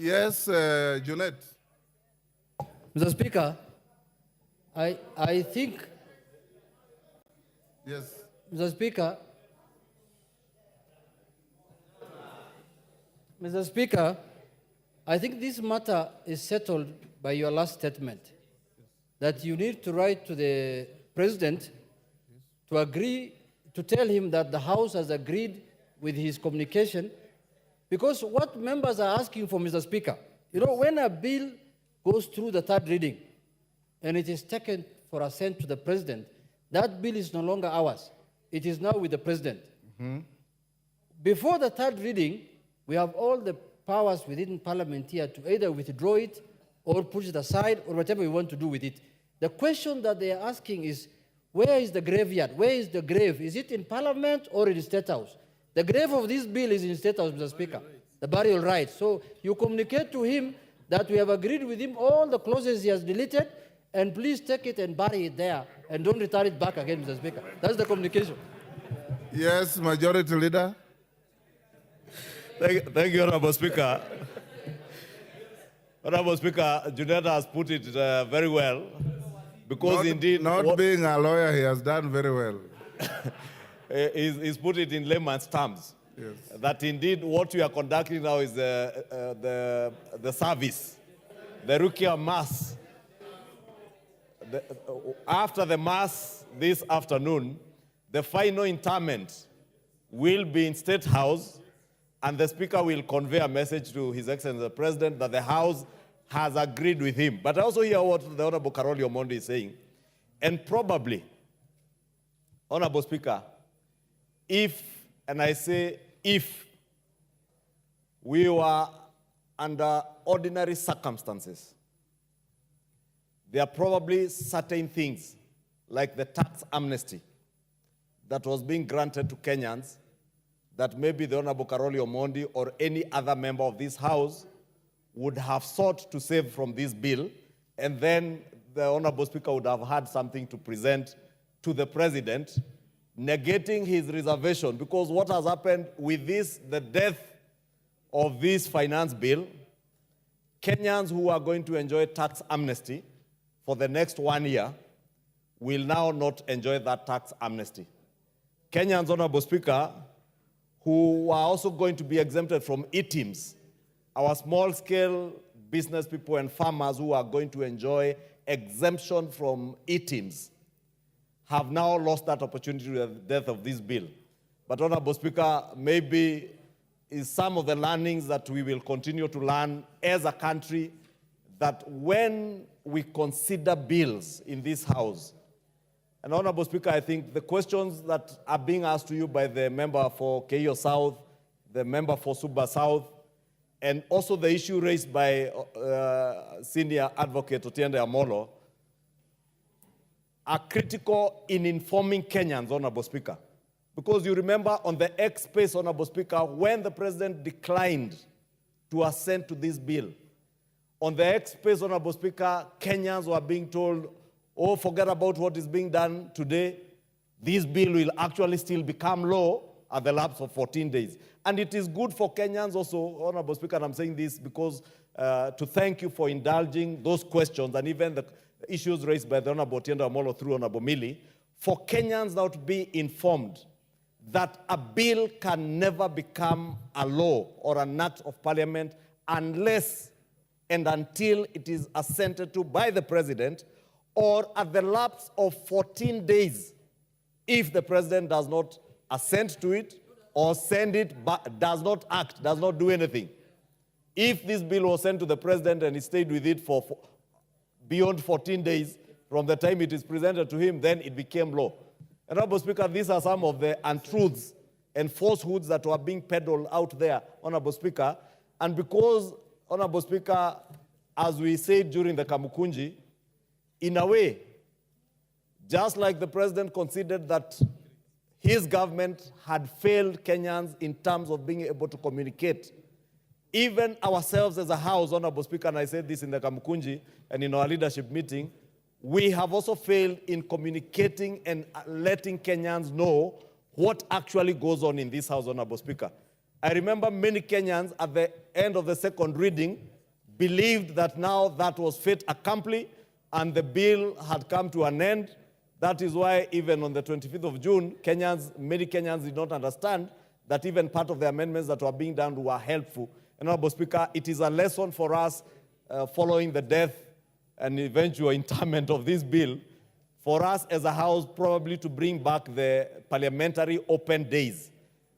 Yes, Junet. Mr. Speaker, I think, Yes. Mr. Speaker, I think this matter is settled by your last statement, that you need to write to the President to agree, to tell him that the House has agreed with his communication, because what members are asking for, Mr. Speaker, you know, when a bill goes through the third reading and it is taken for assent to the President, that bill is no longer ours. It is now with the President. Before the third reading, we have all the powers within Parliament here to either withdraw it or push it aside or whatever we want to do with it. The question that they are asking is, where is the graveyard? Where is the grave? Is it in Parliament or in the State House? The grave of this bill is in the State House, Mr. Speaker, the burial rights. So you communicate to him that we have agreed with him all the clauses he has deleted, and please take it and bury it there and don't return it back again, Mr. Speaker. That's the communication. Yes, Majority Leader. Thank you, Honorable Speaker. Honorable Speaker, Junet has put it very well, because not being a lawyer, he has done very well. He's put it in layman's terms. Yes. That indeed what we are conducting now is the service, the Rukia Mass. After the Mass this afternoon, the final interment will be in State House, and the Speaker will convey a message to His Excellency the President that the House has agreed with him. But I also hear what the Honorable Karoli Omondi is saying. And probably, Honorable Speaker, if, and I say if, we were under ordinary circumstances, there are probably certain things, like the tax amnesty that was being granted to Kenyans, that maybe the Honorable Karoli Omondi or any other member of this House would have sought to save from this bill, and then the Honorable Speaker would have had something to present to the President, negating his reservation. Because what has happened with this, the death of this finance bill, Kenyans who are going to enjoy tax amnesty for the next 1 year will now not enjoy that tax amnesty. Kenyans, Honorable Speaker, who are also going to be exempted from ETIMS, our small-scale business people and farmers who are going to enjoy exemption from ETIMS, have now lost that opportunity with the death of this bill. But, Honorable Speaker, maybe is some of the learnings that we will continue to learn as a country, that when we consider bills in this House, and Honorable Speaker, I think the questions that are being asked to you by the member for Keio South, the member for Suba South, and also the issue raised by Senior Advocate Otiende Amolo, are critical in informing Kenyans, Honorable Speaker. Because you remember on the X space, Honorable Speaker, when the President declined to assent to this bill, on the X space, Honorable Speaker, Kenyans were being told, oh, forget about what is being done today. This bill will actually still become law at the lapse of 14 days. And it is good for Kenyans also, Honorable Speaker, and I'm saying this because to thank you for indulging those questions and even the issues raised by the Honorable Otiende Amolo through Honorable Millie, for Kenyans now to be informed that a bill can never become a law or an act of Parliament unless and until it is assented to by the President, or at the lapse of 14 days, if the President does not assent to it or send it but does not act, does not do anything. If this bill was sent to the President and he stayed with it for beyond 14 days from the time it is presented to him, then it became law. Honorable Speaker, these are some of the untruths and falsehoods that were being peddled out there, Honorable Speaker. And because, Honorable Speaker, as we said during the Kamukunji, in a way, just like the President considered that his government had failed Kenyans in terms of being able to communicate, even ourselves as a House, Honorable Speaker, and I said this in the Kamukunji and in our leadership meeting, we have also failed in communicating and letting Kenyans know what actually goes on in this House, Honorable Speaker. I remember many Kenyans at the end of the second reading believed that now that was fait accompli and the bill had come to an end. That is why even on the 25th of June, many Kenyans did not understand that even part of the amendments that were being done were helpful. And Honorable Speaker, it is a lesson for us following the death and eventual interment of this bill, for us as a House probably to bring back the parliamentary open days.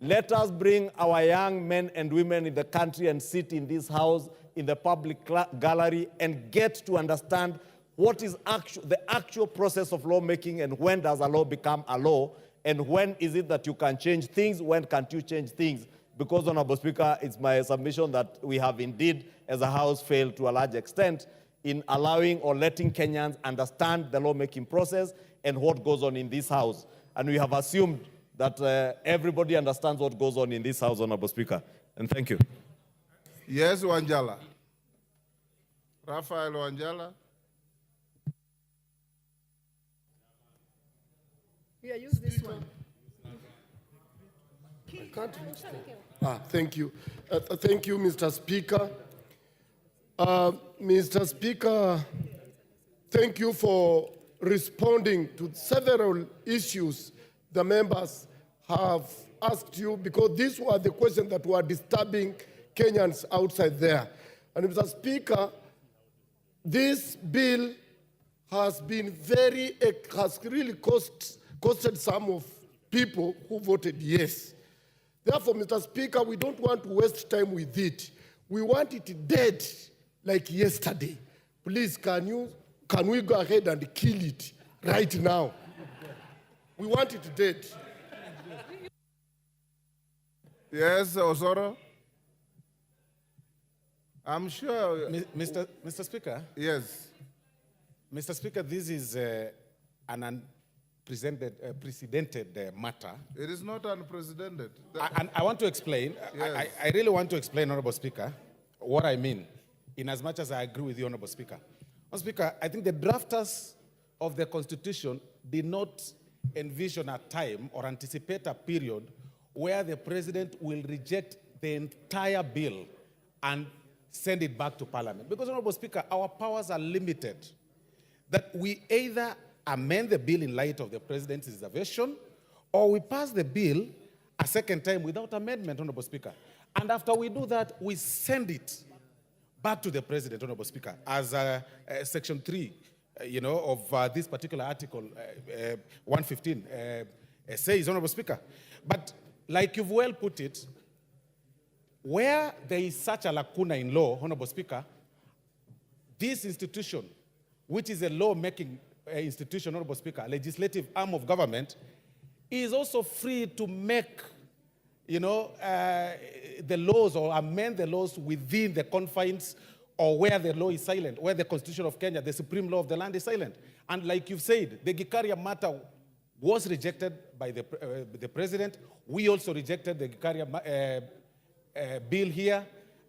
Let us bring our young men and women in the country and sit in this House, in the public gallery, and get to understand what is the actual process of lawmaking, and when does a law become a law, and when is it that you can change things, when can't you change things? Because, Honorable Speaker, it's my submission that we have indeed, as a House, failed to a large extent in allowing or letting Kenyans understand the lawmaking process and what goes on in this House. And we have assumed that everybody understands what goes on in this House, Honorable Speaker. And thank you. Yes, Wanjala. Raphael Wanjala. Yeah, use this one. I can't reach there. Thank you. Thank you, Mr. Speaker. Mr. Speaker, thank you for responding to several issues the members have asked you, because these were the questions that were disturbing Kenyans outside there. And Mr. Speaker, this bill has been has really costed some of people who voted yes. Therefore, Mr. Speaker, we don't want to waste time with it. We want it dead like yesterday. Please, can we go ahead and kill it right now? We want it dead. Yes, Osoro. I'm sure. Mr. Speaker? Yes. Mr. Speaker, this is an unprecedented matter. It is not unprecedented. And I want to explain. Yes. I really want to explain, Honorable Speaker, what I mean, in as much as I agree with you, Honorable Speaker. Honorable Speaker, I think the drafters of the Constitution did not envision a time or anticipate a period where the President will reject the entire bill and send it back to Parliament. Because, Honorable Speaker, our powers are limited. That we either amend the bill in light of the President's reservation, or we pass the bill a second time without amendment, Honorable Speaker. And after we do that, we send it back to the President, Honorable Speaker, as Section 3, of this particular article, 115, says, Honorable Speaker. But like you've well put it, where there is such a lacuna in law, Honorable Speaker, this institution, which is a law-making institution, Honorable Speaker, a legislative arm of government, is also free to make, the laws or amend the laws within the confines or where the law is silent, where the Constitution of Kenya, the supreme law of the land, is silent. And like you've said, the Gikaria matter was rejected by the President. We also rejected the Gikaria bill here,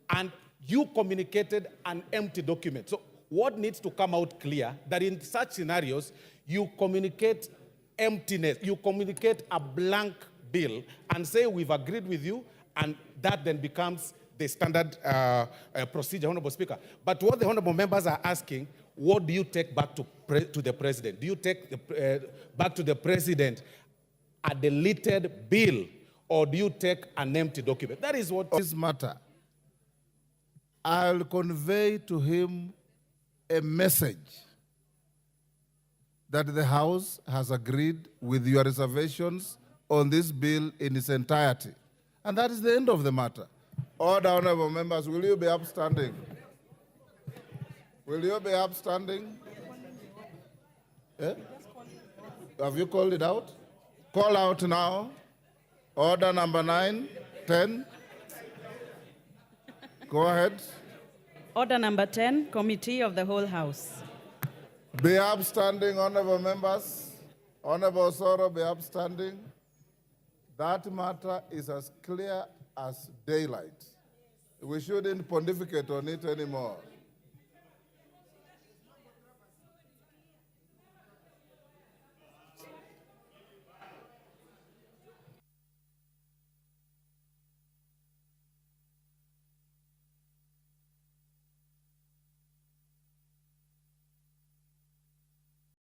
and you communicated an empty document. So what needs to come out clear, that in such scenarios, you communicate emptiness, you communicate a blank bill and say, we've agreed with you, and that then becomes the standard procedure, Honorable Speaker. But what the honorable members are asking, what do you take back to the President? Do you take back to the President a deleted bill, or do you take an empty document? That is what This matter, I'll convey to him a message that the House has agreed with your reservations on this bill in its entirety. And that is the end of the matter. Order, honorable members, will you be upstanding? Will you be upstanding? Eh? Have you called it out? Call out now. Order number 9, 10. Go ahead. Order number 10, Committee of the Whole House. Be upstanding, honorable members. Honorable Soro, be upstanding. That matter is as clear as daylight. We shouldn't pontificate on it anymore.